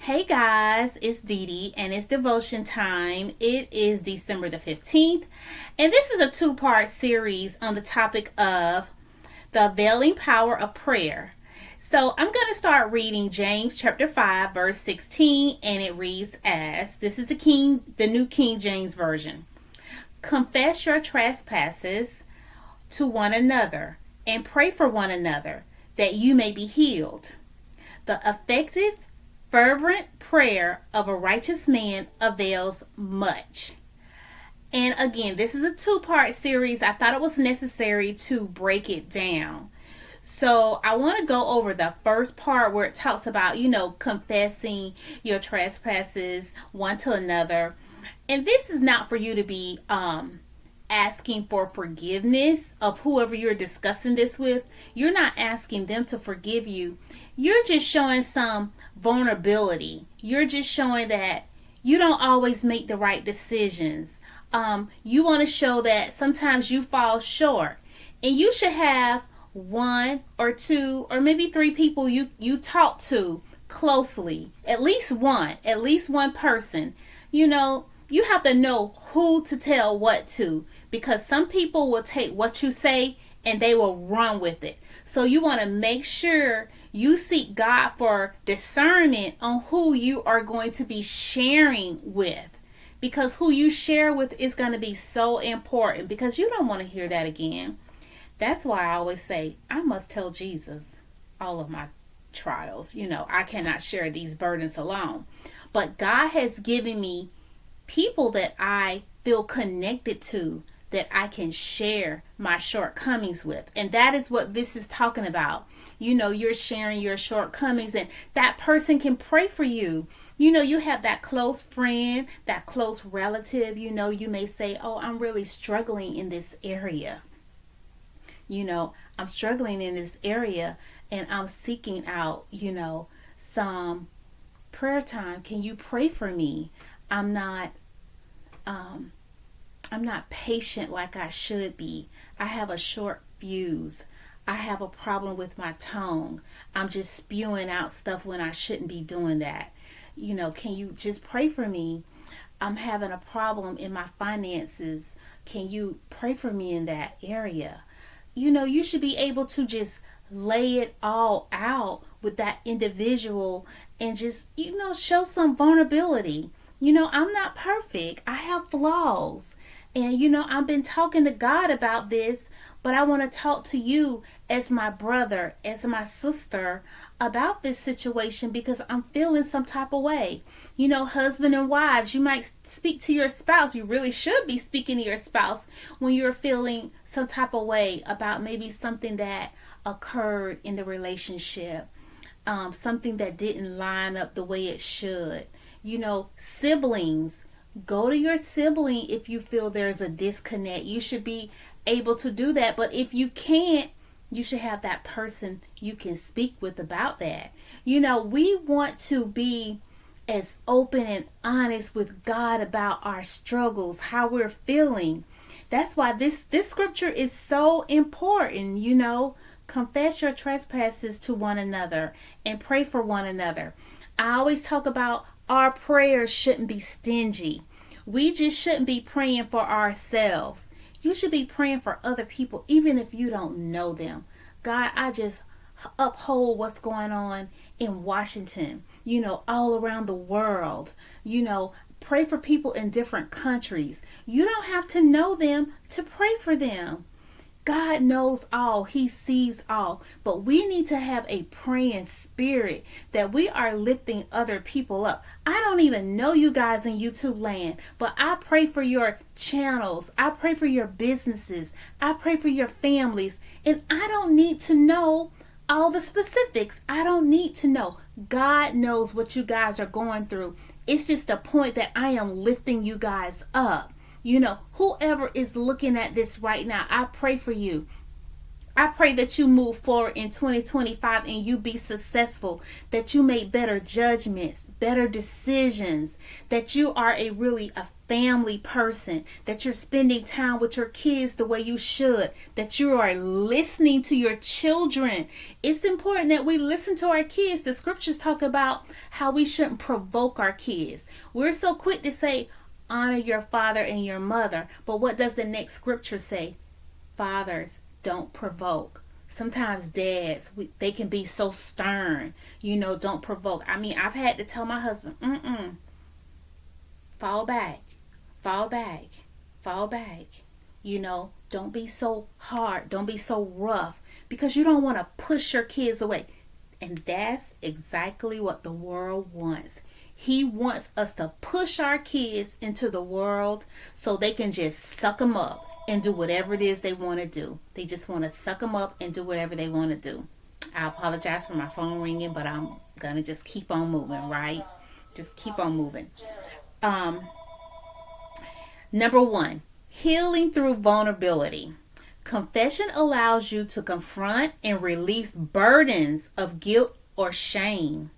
Hey guys, it's Dee Dee and it's devotion time. It is December the 15th, and this is a two-part series on the topic of the availing power of prayer. So I'm going to start reading James chapter 5 verse 16, and it reads as, this is the New King James Version. Confess your trespasses to one another and pray for one another that you may be healed. The effective fervent prayer of a righteous man avails much. And again, this is a two-part series. I thought it was necessary to break it down. So I want to go over the first part where it talks about, confessing your trespasses one to another. And this is not for you to be asking for forgiveness of whoever you're discussing this with. You're not asking them to forgive you. You're just showing some vulnerability. You're just showing that you don't always make the right decisions. You want to show that sometimes you fall short, and you should have one or two or maybe three people you talk to closely. At least one person. You have to know who to tell what to, because some people will take what you say and they will run with it. So you want to make sure you seek God for discernment on who you are going to be sharing with, because who you share with is going to be so important, because you don't want to hear that again. That's why I always say I must tell Jesus all of my trials. I cannot share these burdens alone. But God has given me people that I feel connected to, that I can share my shortcomings with. And that is what this is talking about. You're sharing your shortcomings, and that person can pray for you. You have that close friend, that close relative. You may say, oh, I'm really struggling in this area. I'm struggling in this area and I'm seeking out, some prayer time. Can you pray for me? I'm not patient like I should be. I have a short fuse. I have a problem with my tongue. I'm just spewing out stuff when I shouldn't be doing that. Can you just pray for me? I'm having a problem in my finances. Can you pray for me in that area? You should be able to just lay it all out with that individual and just, show some vulnerability. I'm not perfect. I have flaws. And, I've been talking to God about this, but I want to talk to you as my brother, as my sister about this situation, because I'm feeling some type of way. Husband and wives, you might speak to your spouse. You really should be speaking to your spouse when you're feeling some type of way about maybe something that occurred in the relationship, something that didn't line up the way it should. Siblings, go to your sibling if you feel there's a disconnect. You should be able to do that. But if you can't, you should have that person you can speak with about that. We want to be as open and honest with God about our struggles, how we're feeling. That's why this scripture is so important. Confess your trespasses to one another and pray for one another. I always talk about our prayers shouldn't be stingy. We just shouldn't be praying for ourselves. You should be praying for other people, even if you don't know them. God, I just uphold what's going on in Washington, all around the world. Pray for people in different countries. You don't have to know them to pray for them. God knows all. He sees all. But we need to have a praying spirit that we are lifting other people up. I don't even know you guys in YouTube land, but I pray for your channels. I pray for your businesses. I pray for your families. And I don't need to know all the specifics. I don't need to know. God knows what you guys are going through. It's just the point that I am lifting you guys up. Whoever is looking at this right now, I pray for you. I pray that you move forward in 2025 and you be successful, that you make better judgments, better decisions, that you are a family person, that you're spending time with your kids the way you should, that you are listening to your children. It's important that we listen to our kids. The scriptures talk about how we shouldn't provoke our kids. We're so quick to say, honor your father and your mother. But what does the next scripture say? Fathers, don't provoke. Sometimes dads, they can be so stern. Don't provoke. I mean, I've had to tell my husband, fall back. Don't be so hard. Don't be so rough, because you don't want to push your kids away. And that's exactly what the world wants. He wants us to push our kids into the world so they can just suck them up and do whatever it is they want to do. They just want to suck them up and do whatever they want to do. I apologize for my phone ringing, but I'm going to just keep on moving, right? Just keep on moving. Number 1, healing through vulnerability. Confession allows you to confront and release burdens of guilt or shame.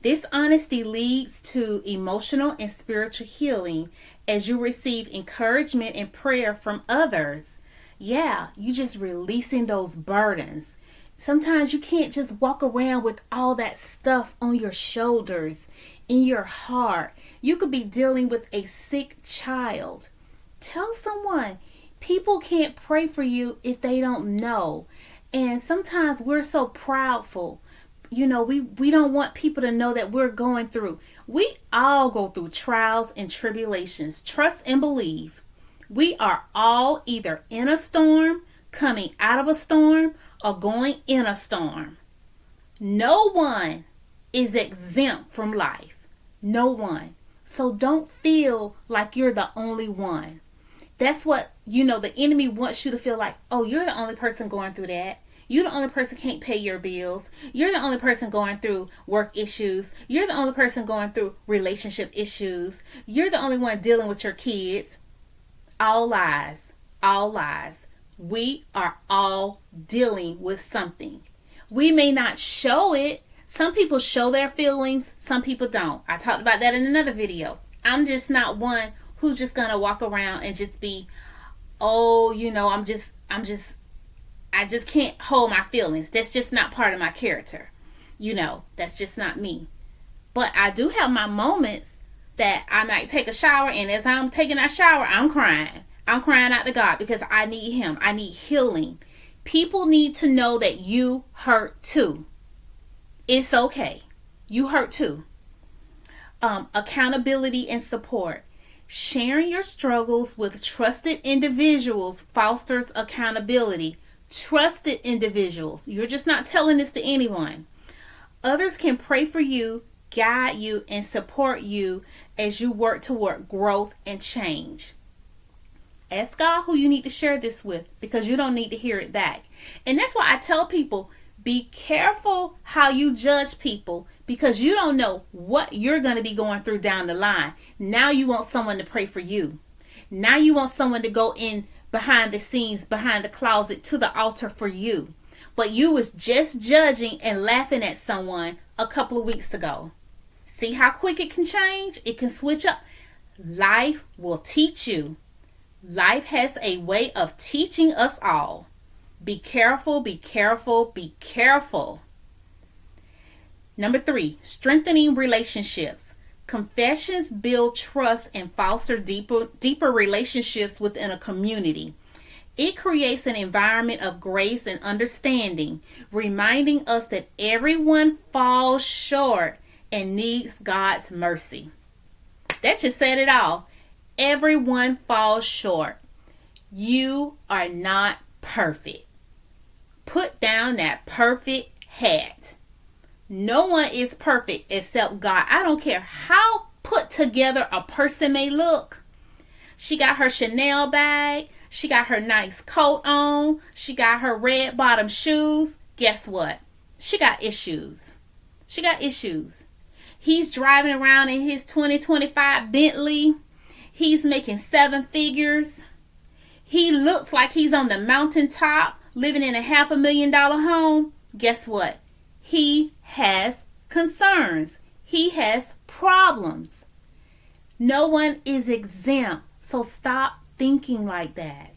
This honesty leads to emotional and spiritual healing as you receive encouragement and prayer from others. Yeah, you just releasing those burdens. Sometimes you can't just walk around with all that stuff on your shoulders, in your heart. You could be dealing with a sick child. Tell someone. People can't pray for you if they don't know. And sometimes we're so proudful. We don't want people to know that we're going through. We all go through trials and tribulations. Trust and believe. We are all either in a storm, coming out of a storm, or going in a storm. No one is exempt from life. No one. So don't feel like you're the only one. That's what, the enemy wants you to feel like, oh, you're the only person going through that. You're the only person can't pay your bills. You're the only person going through work issues. You're the only person going through relationship issues. You're the only one dealing with your kids. All lies. All lies. We are all dealing with something. We may not show it. Some people show their feelings. Some people don't. I talked about that in another video. I'm just not one who's just going to walk around and just be, I just can't hold my feelings. That's just not part of my character. That's just not me. But I do have my moments that I might take a shower, and as I'm taking that shower, I'm crying. I'm crying out to God because I need Him. I need healing. People need to know that you hurt too. It's okay. You hurt too. Accountability and support. Sharing your struggles with trusted individuals fosters accountability. Trusted individuals. You're just not telling this to anyone. Others can pray for you, guide you, and support you as you work toward growth and change. Ask God who you need to share this with, because you don't need to hear it back. And that's why I tell people, be careful how you judge people, because you don't know what you're going to be going through down the line. Now you want someone to pray for you. Now you want someone to go in behind the scenes, behind the closet, to the altar for you. But you was just judging and laughing at someone a couple of weeks ago. See how quick it can change? It can switch up. Life will teach you. Life has a way of teaching us all. Be careful, be careful, be careful. Number 3, strengthening relationships. Confessions build trust and foster deeper relationships within a community. It creates an environment of grace and understanding, reminding us that everyone falls short and needs God's mercy. That just said it all. Everyone falls short. You are not perfect. Put down that perfect hat. No one is perfect except God. I don't care how put together a person may look. She got her Chanel bag. She got her nice coat on. She got her red bottom shoes. Guess what? She got issues. She got issues. He's driving around in his 2025 Bentley. He's making 7 figures. He looks like he's on the mountaintop, living in a $500,000 home, guess what? He has concerns. He has problems. No one is exempt. So stop thinking like that.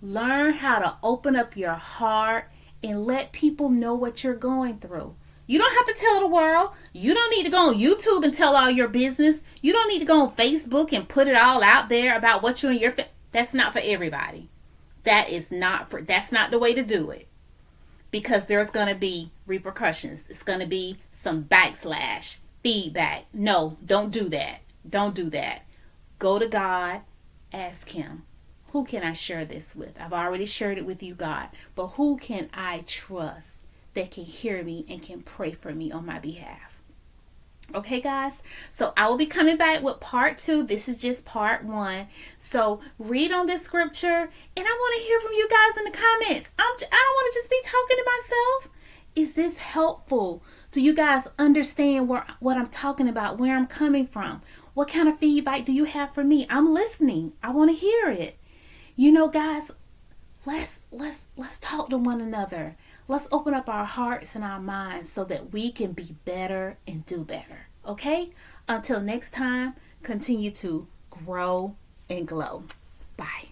Learn how to open up your heart and let people know what you're going through. You don't have to tell the world. You don't need to go on YouTube and tell all your business. You don't need to go on Facebook and put it all out there about what you and your that's not for everybody. That's not the way to do it. Because there's going to be repercussions. It's going to be some backslash, feedback. No, don't do that. Don't do that. Go to God. Ask him, who can I share this with? I've already shared it with you, God. But who can I trust that can hear me and can pray for me on my behalf? Okay, guys. So I will be coming back with part 2. This is just part 1. So read on this scripture, and I want to hear from you guys in the comments. I don't want to just be talking to myself. Is this helpful? Do you guys understand what I'm talking about, where I'm coming from? What kind of feedback do you have for me? I'm listening. I want to hear it. Guys, let's talk to one another. Let's open up our hearts and our minds so that we can be better and do better. Okay? Until next time, continue to grow and glow. Bye.